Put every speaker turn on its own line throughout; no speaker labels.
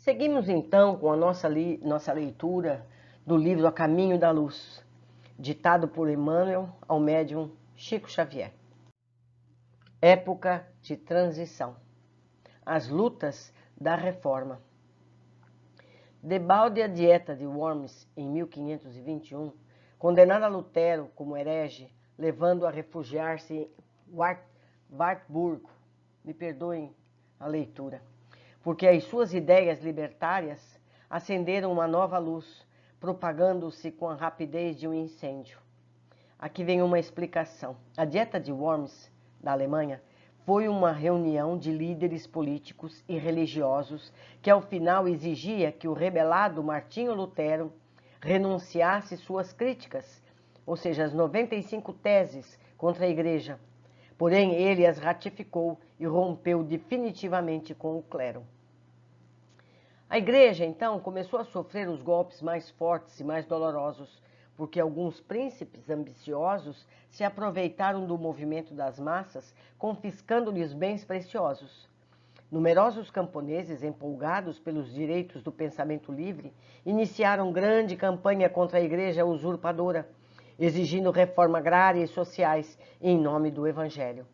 Seguimos então com a nossa leitura do livro A Caminho da Luz, ditado por Emmanuel ao médium Chico Xavier. Época de transição. As lutas da reforma. Debalde a Dieta de Worms, em 1521, condenara Lutero como herege, levando-o a refugiar-se em Wartburgo. Me perdoem a leitura. Porque as suas ideias libertárias acenderam uma nova luz, propagando-se com a rapidez de um incêndio. Aqui vem uma explicação. A Dieta de Worms, da Alemanha, foi uma reunião de líderes políticos e religiosos que, ao final, exigia que o rebelado Martinho Lutero renunciasse suas críticas, ou seja, as 95 teses contra a Igreja. Porém, ele as ratificou e rompeu definitivamente com o clero. A Igreja, então, começou a sofrer os golpes mais fortes e mais dolorosos, porque alguns príncipes ambiciosos se aproveitaram do movimento das massas, confiscando-lhes bens preciosos. Numerosos camponeses, empolgados pelos direitos do pensamento livre, iniciaram grande campanha contra a Igreja usurpadora, exigindo reforma agrária e sociais em nome do Evangelho.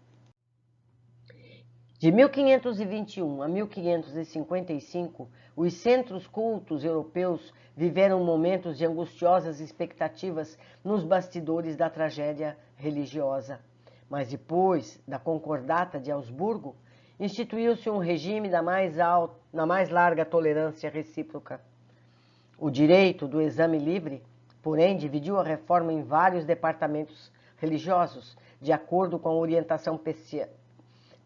De 1521 a 1555, os centros cultos europeus viveram momentos de angustiosas expectativas nos bastidores da tragédia religiosa. Mas depois da Concordata de Augsburgo, instituiu-se um regime na mais larga tolerância recíproca. O direito do exame livre, porém, dividiu a reforma em vários departamentos religiosos, de acordo com a orientação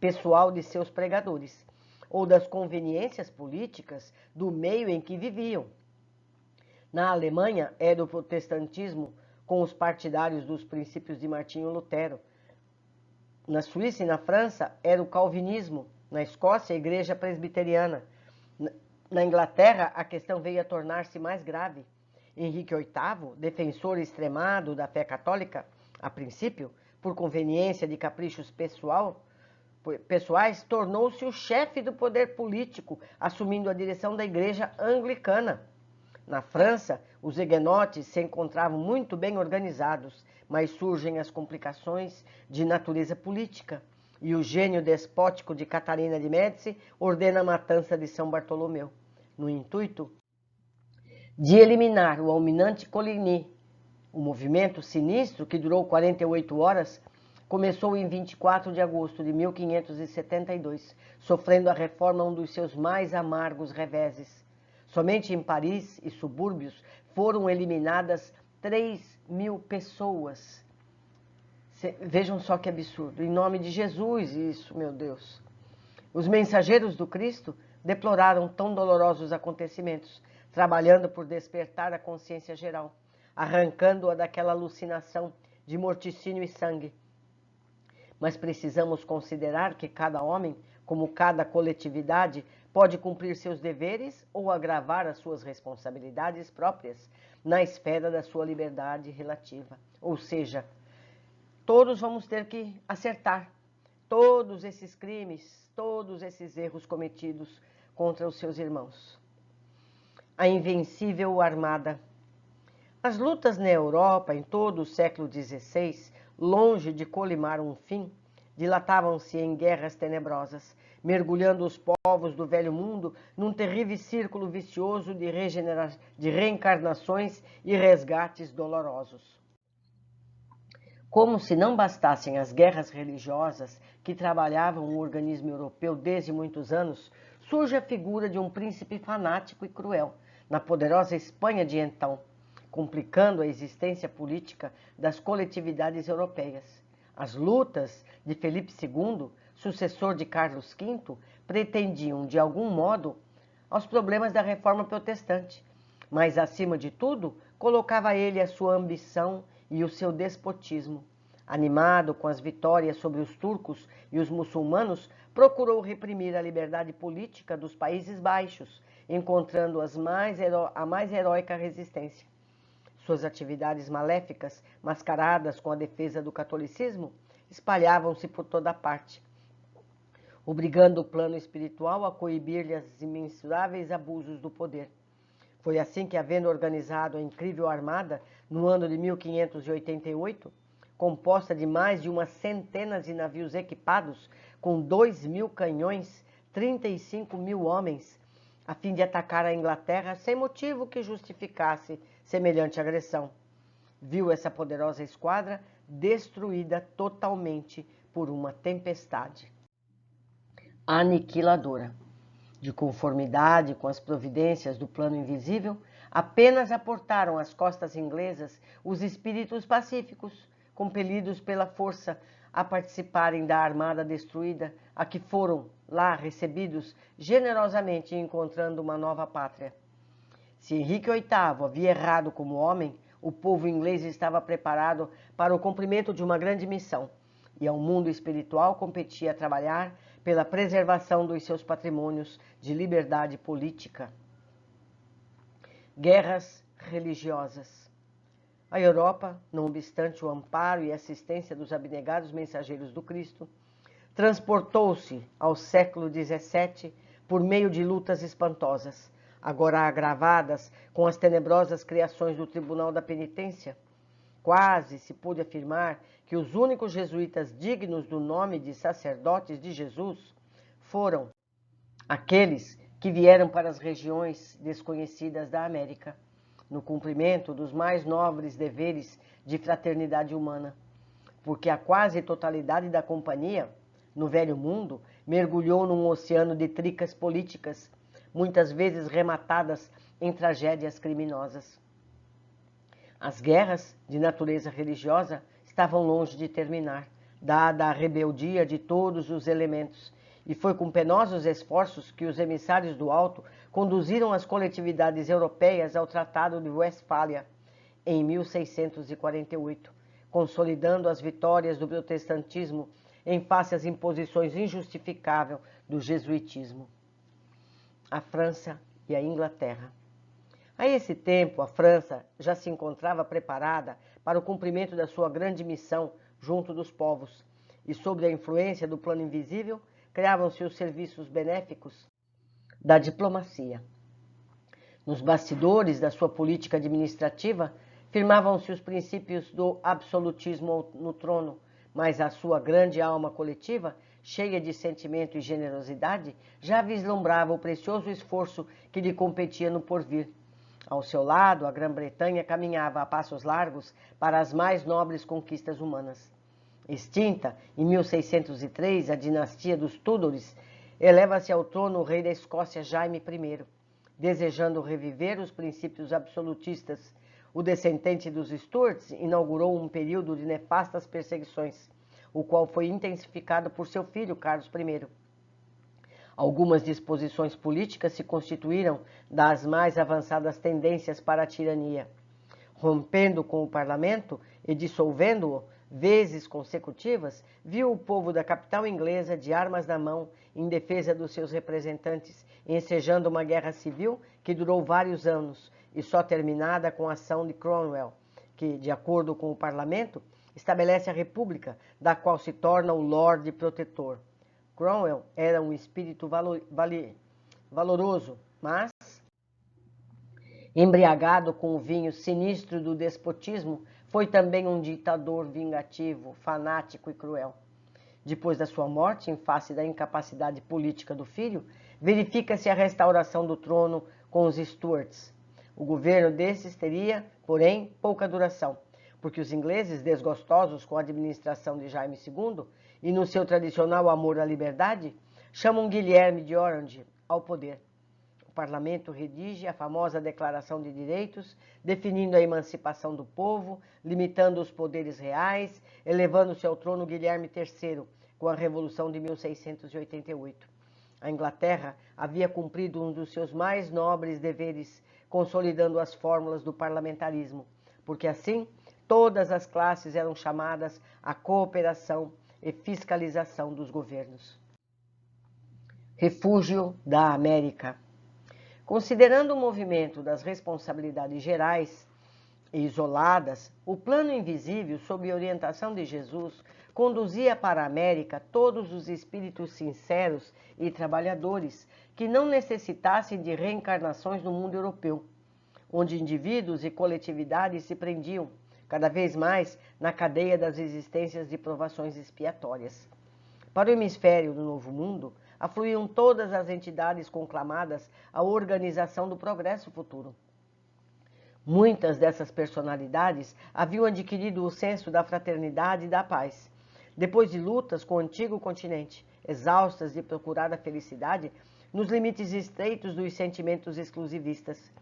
pessoal de seus pregadores, ou das conveniências políticas do meio em que viviam. Na Alemanha, era o protestantismo com os partidários dos princípios de Martinho Lutero. Na Suíça e na França, era o calvinismo. Na Escócia, a Igreja Presbiteriana. Na Inglaterra, a questão veio a tornar-se mais grave. Henrique VIII, defensor extremado da fé católica, a princípio, por conveniência de caprichos pessoais, tornou-se o chefe do poder político, assumindo a direção da Igreja Anglicana. Na França, os huguenotes se encontravam muito bem organizados, mas surgem as complicações de natureza política, e o gênio despótico de Catarina de Médici ordena a matança de São Bartolomeu, no intuito de eliminar o almirante Coligny. O movimento sinistro, que durou 48 horas, começou em 24 de agosto de 1572, sofrendo a reforma um dos seus mais amargos reveses. Somente em Paris e subúrbios foram eliminadas 3.000 pessoas. Vejam só que absurdo. Em nome de Jesus, isso, meu Deus. Os mensageiros do Cristo deploraram tão dolorosos acontecimentos, trabalhando por despertar a consciência geral, arrancando-a daquela alucinação de morticínio e sangue. Mas precisamos considerar que cada homem, como cada coletividade, pode cumprir seus deveres ou agravar as suas responsabilidades próprias na esfera da sua liberdade relativa. Ou seja, todos vamos ter que acertar todos esses crimes, todos esses erros cometidos contra os seus irmãos. A invencível armada. As lutas na Europa em todo o século XVI, longe de colimar um fim, dilatavam-se em guerras tenebrosas, mergulhando os povos do velho mundo num terrível círculo vicioso de reencarnações e resgates dolorosos. Como se não bastassem as guerras religiosas que trabalhavam o organismo europeu desde muitos anos, surge a figura de um príncipe fanático e cruel, na poderosa Espanha de então, complicando a existência política das coletividades europeias. As lutas de Felipe II, sucessor de Carlos V, pretendiam, de algum modo, aos problemas da reforma protestante, mas, acima de tudo, colocava ele a sua ambição e o seu despotismo. Animado com as vitórias sobre os turcos e os muçulmanos, procurou reprimir a liberdade política dos Países Baixos, encontrando a mais heróica resistência. Suas atividades maléficas, mascaradas com a defesa do catolicismo, espalhavam-se por toda parte. obrigando o plano espiritual a coibir-lhe os imensuráveis abusos do poder. Foi assim que, havendo organizado a incrível armada no ano de 1588, composta de mais de uma centena de navios equipados com 2.000 canhões, 35.000 homens, a fim de atacar a Inglaterra sem motivo que justificasse semelhante agressão, viu essa poderosa esquadra destruída totalmente por uma tempestade aniquiladora. De conformidade com as providências do plano invisível, apenas aportaram às costas inglesas os espíritos pacíficos, compelidos pela força a participarem da armada destruída, a que foram lá recebidos generosamente, encontrando uma nova pátria. Se Henrique VIII havia errado como homem, o povo inglês estava preparado para o cumprimento de uma grande missão, e ao mundo espiritual competia trabalhar pela preservação dos seus patrimônios de liberdade política. Guerras religiosas. A Europa, não obstante o amparo e assistência dos abnegados mensageiros do Cristo, transportou-se ao século XVII por meio de lutas espantosas, agora agravadas com as tenebrosas criações do Tribunal da Penitência. Quase se pôde afirmar que os únicos jesuítas dignos do nome de sacerdotes de Jesus foram aqueles que vieram para as regiões desconhecidas da América, no cumprimento dos mais nobres deveres de fraternidade humana, porque a quase totalidade da companhia, no Velho Mundo, mergulhou num oceano de tricas políticas, muitas vezes rematadas em tragédias criminosas. As guerras de natureza religiosa estavam longe de terminar, dada a rebeldia de todos os elementos, e foi com penosos esforços que os emissários do Alto conduziram as coletividades europeias ao Tratado de Westfália, em 1648, consolidando as vitórias do protestantismo em face às imposições injustificáveis do jesuitismo. A França e a Inglaterra. A esse tempo, a França já se encontrava preparada para o cumprimento da sua grande missão junto dos povos, e sob a influência do plano invisível, criavam-se os serviços benéficos da diplomacia. Nos bastidores da sua política administrativa, firmavam-se os princípios do absolutismo no trono, mas a sua grande alma coletiva, cheia de sentimento e generosidade, já vislumbrava o precioso esforço que lhe competia no porvir. Ao seu lado, a Grã-Bretanha caminhava a passos largos para as mais nobres conquistas humanas. Extinta em 1603 a dinastia dos Tudores, eleva-se ao trono o rei da Escócia Jaime I, desejando reviver os princípios absolutistas. O descendente dos Stuarts inaugurou um período de nefastas perseguições, o qual foi intensificado por seu filho Carlos I. Algumas disposições políticas se constituíram das mais avançadas tendências para a tirania. Rompendo com o parlamento e dissolvendo-o vezes consecutivas, viu o povo da capital inglesa de armas na mão em defesa dos seus representantes, ensejando uma guerra civil que durou vários anos e só terminada com a ação de Cromwell, que, de acordo com o parlamento, estabelece a república, da qual se torna o Lorde Protetor. Cromwell era um espírito valoroso, mas, embriagado com o vinho sinistro do despotismo, foi também um ditador vingativo, fanático e cruel. Depois da sua morte, em face da incapacidade política do filho, verifica-se a restauração do trono com os Stuarts. O governo desses teria, porém, pouca duração, porque os ingleses, desgostosos com a administração de Jaime II e no seu tradicional amor à liberdade, chamam Guilherme de Orange ao poder. O parlamento redige a famosa Declaração de Direitos, definindo a emancipação do povo, limitando os poderes reais, elevando-se ao trono Guilherme III, com a Revolução de 1688. A Inglaterra havia cumprido um dos seus mais nobres deveres, consolidando as fórmulas do parlamentarismo, porque assim todas as classes eram chamadas à cooperação e fiscalização dos governos. Refúgio da América. Considerando o movimento das responsabilidades gerais e isoladas, o plano invisível, sob orientação de Jesus, conduzia para a América todos os espíritos sinceros e trabalhadores que não necessitassem de reencarnações no mundo europeu, onde indivíduos e coletividades se prendiam, cada vez mais, na cadeia das existências de provações expiatórias. Para o hemisfério do Novo Mundo, afluíam todas as entidades conclamadas à organização do progresso futuro. Muitas dessas personalidades haviam adquirido o senso da fraternidade e da paz. Depois de lutas com o antigo continente, exaustas de procurar a felicidade nos limites estreitos dos sentimentos exclusivistas,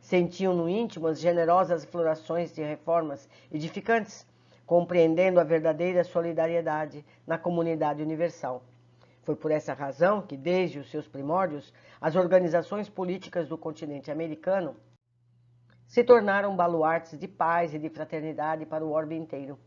sentiam no íntimo as generosas florações de reformas edificantes, compreendendo a verdadeira solidariedade na comunidade universal. Foi por essa razão que, desde os seus primórdios, as organizações políticas do continente americano se tornaram baluartes de paz e de fraternidade para o orbe inteiro.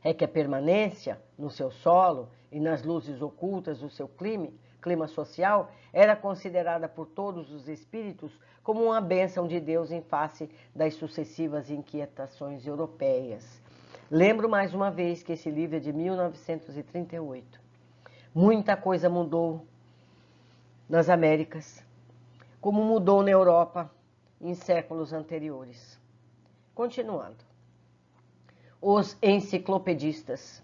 É que a permanência no seu solo e nas luzes ocultas do seu clima social era considerada por todos os espíritos como uma bênção de Deus em face das sucessivas inquietações europeias. Lembro mais uma vez que esse livro é de 1938. Muita coisa mudou nas Américas, como mudou na Europa em séculos anteriores. Continuando. Os enciclopedistas.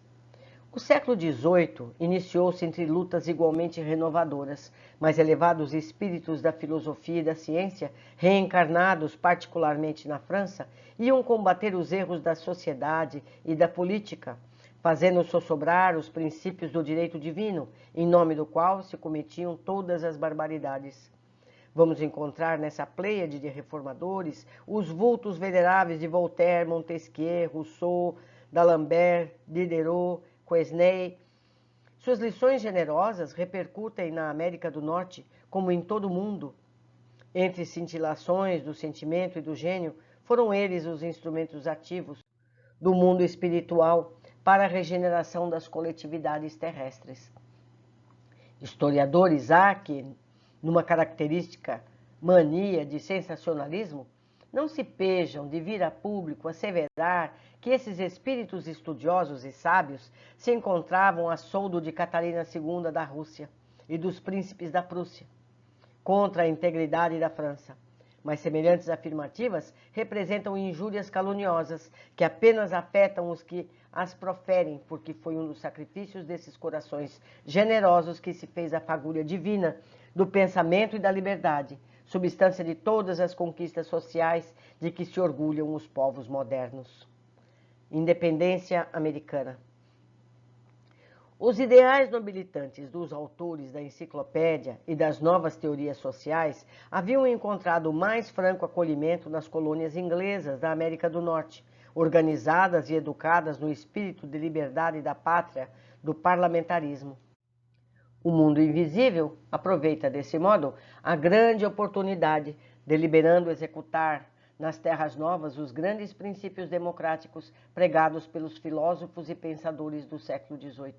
O século XVIII iniciou-se entre lutas igualmente renovadoras, mas elevados espíritos da filosofia e da ciência, reencarnados particularmente na França, iam combater os erros da sociedade e da política, fazendo sossobrar os princípios do direito divino, em nome do qual se cometiam todas as barbaridades. Vamos encontrar nessa pleiade de reformadores os vultos veneráveis de Voltaire, Montesquieu, Rousseau, D'Alembert, Diderot, Quesnay. Suas lições generosas repercutem na América do Norte, como em todo o mundo. Entre cintilações do sentimento e do gênio, foram eles os instrumentos ativos do mundo espiritual para a regeneração das coletividades terrestres. Historiadores há que, numa característica mania de sensacionalismo, não se pejam de vir a público asseverar que esses espíritos estudiosos e sábios se encontravam a soldo de Catarina II da Rússia e dos príncipes da Prússia, contra a integridade da França. Mas semelhantes afirmativas representam injúrias caluniosas que apenas afetam os que as proferem, porque foi um dos sacrifícios desses corações generosos que se fez a fagulha divina do pensamento e da liberdade, substância de todas as conquistas sociais de que se orgulham os povos modernos. Independência americana. Os ideais nobilitantes dos autores da enciclopédia e das novas teorias sociais haviam encontrado o mais franco acolhimento nas colônias inglesas da América do Norte, organizadas e educadas no espírito de liberdade da pátria do parlamentarismo. O mundo invisível aproveita, desse modo, a grande oportunidade, deliberando executar nas terras novas os grandes princípios democráticos pregados pelos filósofos e pensadores do século XVIII.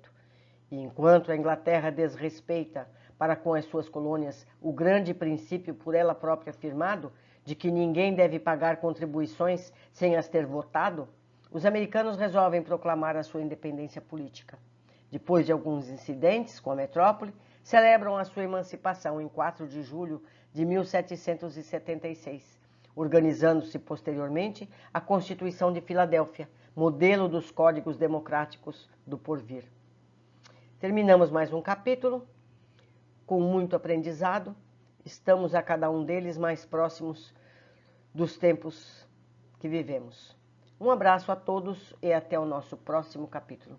E enquanto a Inglaterra desrespeita para com as suas colônias o grande princípio por ela própria afirmado, de que ninguém deve pagar contribuições sem as ter votado, os americanos resolvem proclamar a sua independência política. Depois de alguns incidentes com a metrópole, celebram a sua emancipação em 4 de julho de 1776, organizando-se posteriormente a Constituição de Filadélfia, modelo dos códigos democráticos do porvir. Terminamos mais um capítulo, com muito aprendizado. Estamos a cada um deles mais próximos dos tempos que vivemos. Um abraço a todos e até o nosso próximo capítulo.